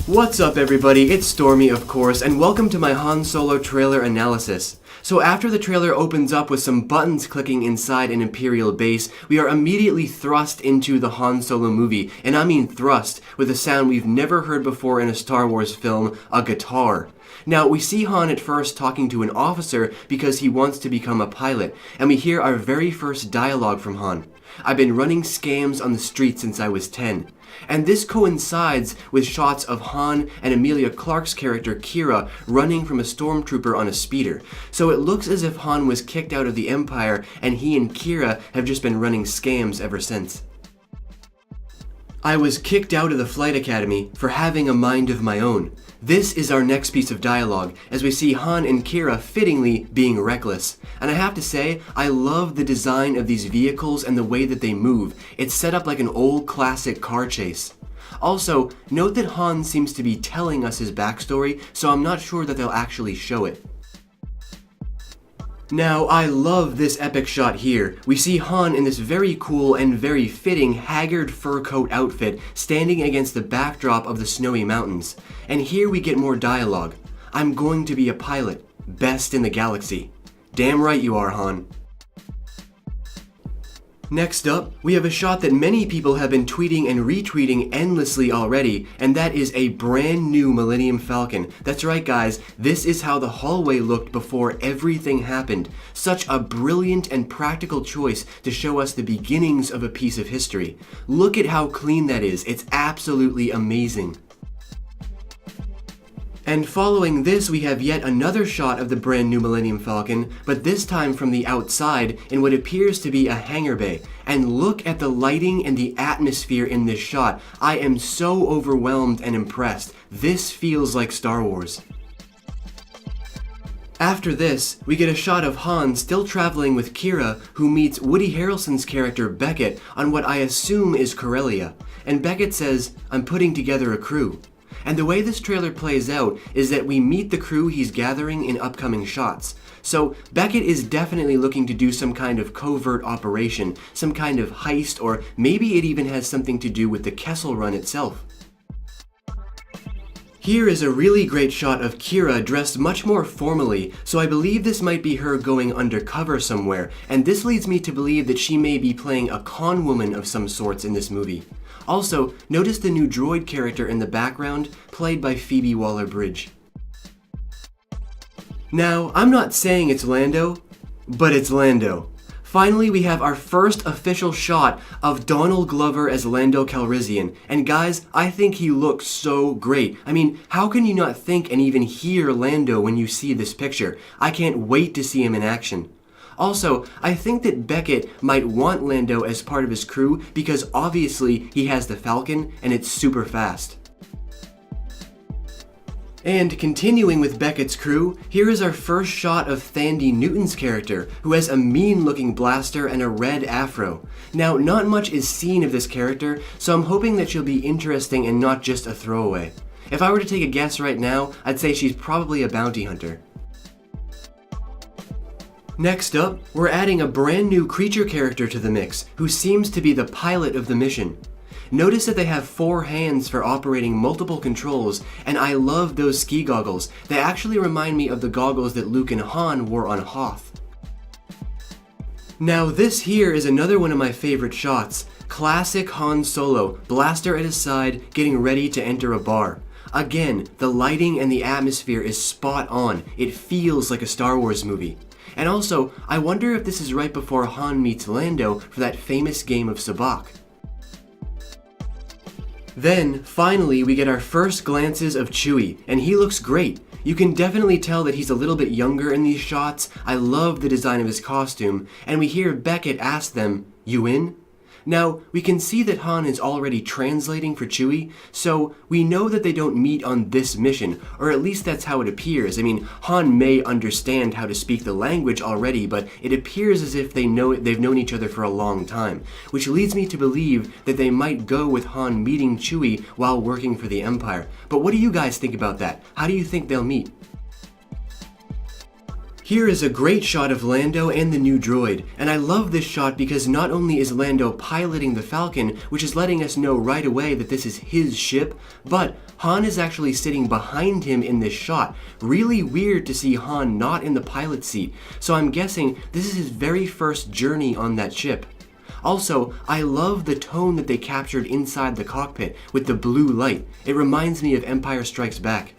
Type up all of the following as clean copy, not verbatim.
What's up everybody, it's Stormy of course, and welcome to my Han Solo trailer analysis. So after the trailer opens up with some buttons clicking inside an Imperial base, we are immediately thrust into the Han Solo movie, and I mean thrust, with a sound we've never heard before in a Star Wars film, a guitar. Now, we see Han at first talking to an officer because he wants to become a pilot, and we hear our very first dialogue from Han. "I've been running scams on the street since I was 10. And this coincides with shots of Han and Emilia Clarke's character Qi'ra running from a stormtrooper on a speeder. So it looks as if Han was kicked out of the Empire and he and Qi'ra have just been running scams ever since. "I was kicked out of the flight academy for having a mind of my own." This is our next piece of dialogue, as we see Han and Qi'ra fittingly being reckless. And I have to say, I love the design of these vehicles and the way that they move. It's set up like an old classic car chase. Also, note that Han seems to be telling us his backstory, so I'm not sure that they'll actually show it. Now, I love this epic shot here. We see Han in this very cool and very fitting haggard fur coat outfit standing against the backdrop of the snowy mountains. And here we get more dialogue. "I'm going to be a pilot. Best in the galaxy." Damn right you are, Han. Next up, we have a shot that many people have been tweeting and retweeting endlessly already, and that is a brand new Millennium Falcon. That's right guys, this is how the hallway looked before everything happened. Such a brilliant and practical choice to show us the beginnings of a piece of history. Look at how clean that is, it's absolutely amazing. And following this, we have yet another shot of the brand new Millennium Falcon, but this time from the outside in what appears to be a hangar bay. And look at the lighting and the atmosphere in this shot. I am so overwhelmed and impressed. This feels like Star Wars. After this, we get a shot of Han still traveling with Qi'ra, who meets Woody Harrelson's character Beckett on what I assume is Corellia. And Beckett says, "I'm putting together a crew." And the way this trailer plays out is that we meet the crew he's gathering in upcoming shots. So Beckett is definitely looking to do some kind of covert operation, some kind of heist, or maybe it even has something to do with the Kessel Run itself. Here is a really great shot of Qi'ra dressed much more formally, so I believe this might be her going undercover somewhere, and this leads me to believe that she may be playing a con woman of some sorts in this movie. Also, notice the new droid character in the background, played by Phoebe Waller-Bridge. Now, I'm not saying it's Lando, but it's Lando. Finally, we have our first official shot of Donald Glover as Lando Calrissian, and guys, I think he looks so great. I mean, how can you not think and even hear Lando when you see this picture? I can't wait to see him in action. Also, I think that Beckett might want Lando as part of his crew because obviously he has the Falcon and it's super fast. And continuing with Beckett's crew, here is our first shot of Thandie Newton's character, who has a mean-looking blaster and a red afro. Now, not much is seen of this character, so I'm hoping that she'll be interesting and not just a throwaway. If I were to take a guess right now, I'd say she's probably a bounty hunter. Next up, we're adding a brand new creature character to the mix, who seems to be the pilot of the mission. Notice that they have 4 hands for operating multiple controls, and I love those ski goggles. They actually remind me of the goggles that Luke and Han wore on Hoth. Now this here is another one of my favorite shots. Classic Han Solo, blaster at his side, getting ready to enter a bar. Again, the lighting and the atmosphere is spot on. It feels like a Star Wars movie. And also, I wonder if this is right before Han meets Lando for that famous game of sabacc. Then, finally, we get our first glances of Chewie, and he looks great. You can definitely tell that he's a little bit younger in these shots. I love the design of his costume, and we hear Beckett ask them, "You in?" Now, we can see that Han is already translating for Chewie, so we know that they don't meet on this mission, or at least that's how it appears. I mean, Han may understand how to speak the language already, but it appears as if they've known each other for a long time, which leads me to believe that they might go with Han meeting Chewie while working for the Empire. But what do you guys think about that? How do you think they'll meet? Here is a great shot of Lando and the new droid, and I love this shot because not only is Lando piloting the Falcon, which is letting us know right away that this is his ship, but Han is actually sitting behind him in this shot. Really weird to see Han not in the pilot seat, so I'm guessing this is his very first journey on that ship. Also, I love the tone that they captured inside the cockpit with the blue light. It reminds me of Empire Strikes Back.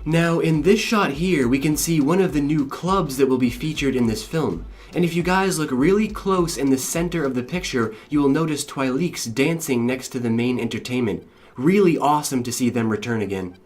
Now, in this shot here, we can see one of the new clubs that will be featured in this film. And if you guys look really close in the center of the picture, you will notice Twi'leks dancing next to the main entertainment. Really awesome to see them return again.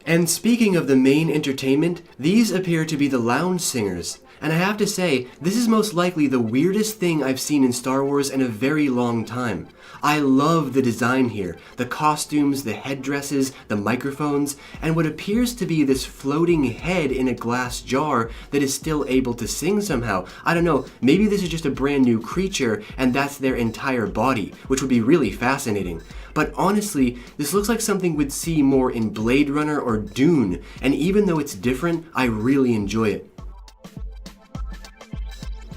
And speaking of the main entertainment, these appear to be the lounge singers. And I have to say, this is most likely the weirdest thing I've seen in Star Wars in a very long time. I love the design here, the costumes, the headdresses, the microphones, and what appears to be this floating head in a glass jar that is still able to sing somehow. I don't know, maybe this is just a brand new creature and that's their entire body, which would be really fascinating. But honestly, this looks like something we'd see more in Blade Runner or Dune, and even though it's different, I really enjoy it.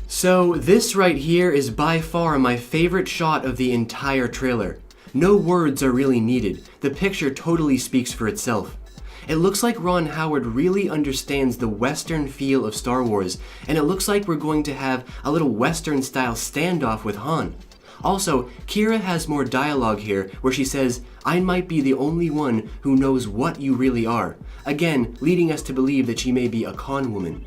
So this right here is by far my favorite shot of the entire trailer. No words are really needed. The picture totally speaks for itself. It looks like Ron Howard really understands the Western feel of Star Wars, and it looks like we're going to have a little Western-style standoff with Han. Also, Qi'ra has more dialogue here where she says, "I might be the only one who knows what you really are," again leading us to believe that she may be a con woman.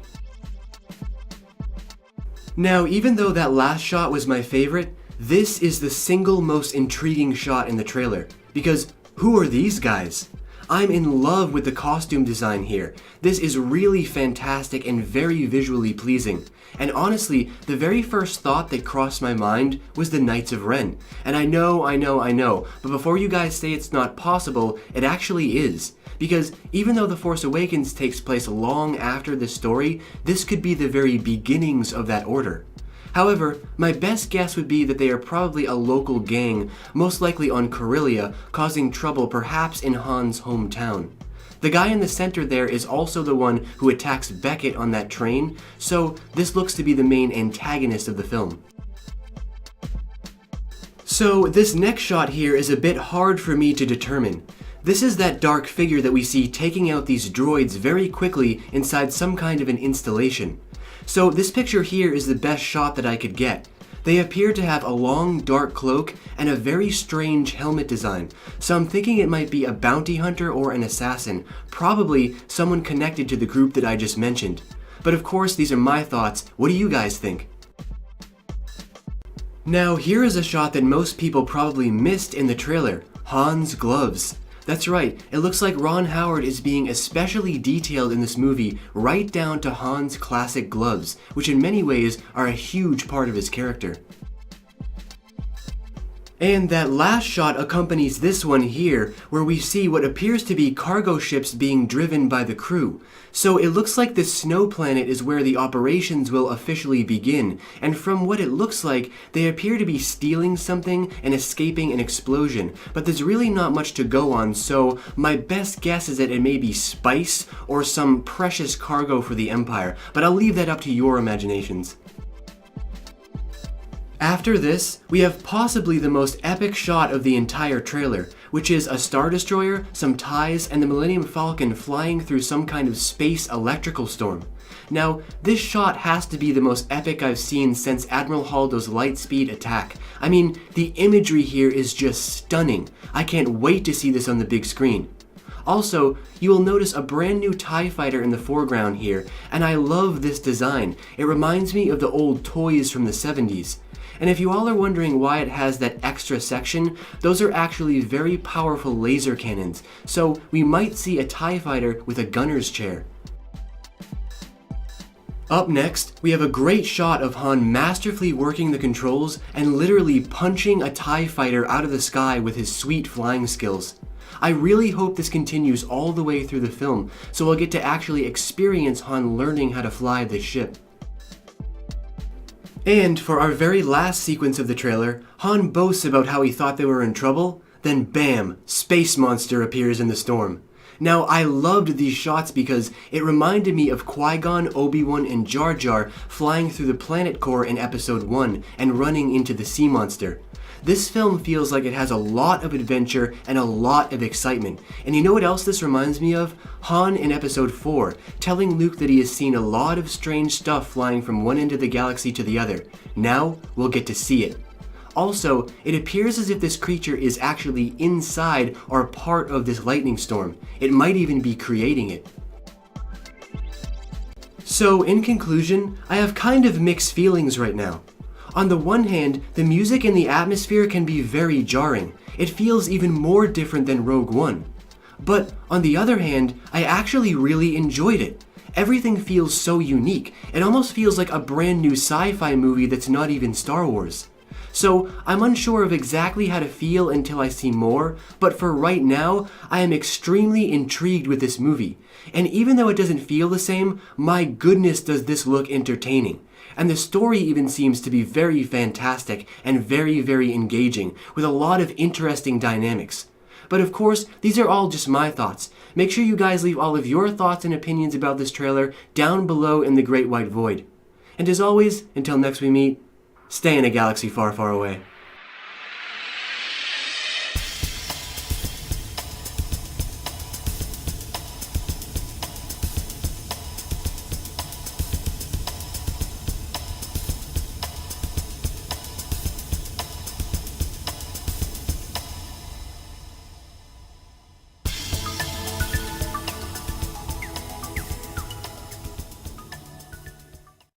Now, even though that last shot was my favorite, this is the single most intriguing shot in the trailer. Because who are these guys? I'm in love with the costume design here. This is really fantastic and very visually pleasing. And honestly, the very first thought that crossed my mind was the Knights of Ren. And I know, but before you guys say it's not possible, it actually is. Because even though The Force Awakens takes place long after this story, this could be the very beginnings of that order. However, my best guess would be that they are probably a local gang, most likely on Corellia, causing trouble perhaps in Han's hometown. The guy in the center there is also the one who attacks Beckett on that train, so this looks to be the main antagonist of the film. So this next shot here is a bit hard for me to determine. This is that dark figure that we see taking out these droids very quickly inside some kind of an installation. So this picture here is the best shot that I could get. They appear to have a long dark cloak and a very strange helmet design, so I'm thinking it might be a bounty hunter or an assassin, probably someone connected to the group that I just mentioned. But of course these are my thoughts. What do you guys think? Now here is a shot that most people probably missed in the trailer, Han's gloves. That's right, it looks like Ron Howard is being especially detailed in this movie right down to Han's classic gloves, which in many ways are a huge part of his character. And that last shot accompanies this one here, where we see what appears to be cargo ships being driven by the crew. So it looks like this snow planet is where the operations will officially begin, and from what it looks like, they appear to be stealing something and escaping an explosion, but there's really not much to go on, so my best guess is that it may be spice or some precious cargo for the Empire, but I'll leave that up to your imaginations. After this, we have possibly the most epic shot of the entire trailer, which is a Star Destroyer, some TIEs, and the Millennium Falcon flying through some kind of space electrical storm. Now, this shot has to be the most epic I've seen since Admiral Holdo's Lightspeed attack. I mean, the imagery here is just stunning. I can't wait to see this on the big screen. Also, you will notice a brand new TIE fighter in the foreground here, and I love this design. It reminds me of the old toys from the 70s. And if you all are wondering why it has that extra section, those are actually very powerful laser cannons, so we might see a TIE fighter with a gunner's chair. Up next, we have a great shot of Han masterfully working the controls and literally punching a TIE fighter out of the sky with his sweet flying skills. I really hope this continues all the way through the film, so we'll get to actually experience Han learning how to fly this ship. And for our very last sequence of the trailer, Han boasts about how he thought they were in trouble, then bam, Space Monster appears in the storm. Now, I loved these shots because it reminded me of Qui-Gon, Obi-Wan, and Jar Jar flying through the planet core in Episode 1 and running into the sea monster. This film feels like it has a lot of adventure and a lot of excitement. And you know what else this reminds me of? Han in Episode 4, telling Luke that he has seen a lot of strange stuff flying from one end of the galaxy to the other. Now, we'll get to see it. Also, it appears as if this creature is actually inside or part of this lightning storm. It might even be creating it. So, in conclusion, I have kind of mixed feelings right now. On the one hand, the music and the atmosphere can be very jarring. It feels even more different than Rogue One. But on the other hand, I actually really enjoyed it. Everything feels so unique. It almost feels like a brand new sci-fi movie that's not even Star Wars. So, I'm unsure of exactly how to feel until I see more, but for right now, I am extremely intrigued with this movie. And even though it doesn't feel the same, my goodness does this look entertaining. And the story even seems to be very fantastic and very, very engaging, with a lot of interesting dynamics. But of course, these are all just my thoughts. Make sure you guys leave all of your thoughts and opinions about this trailer down below in the Great White Void. And as always, until next we meet, stay in a galaxy far, far away.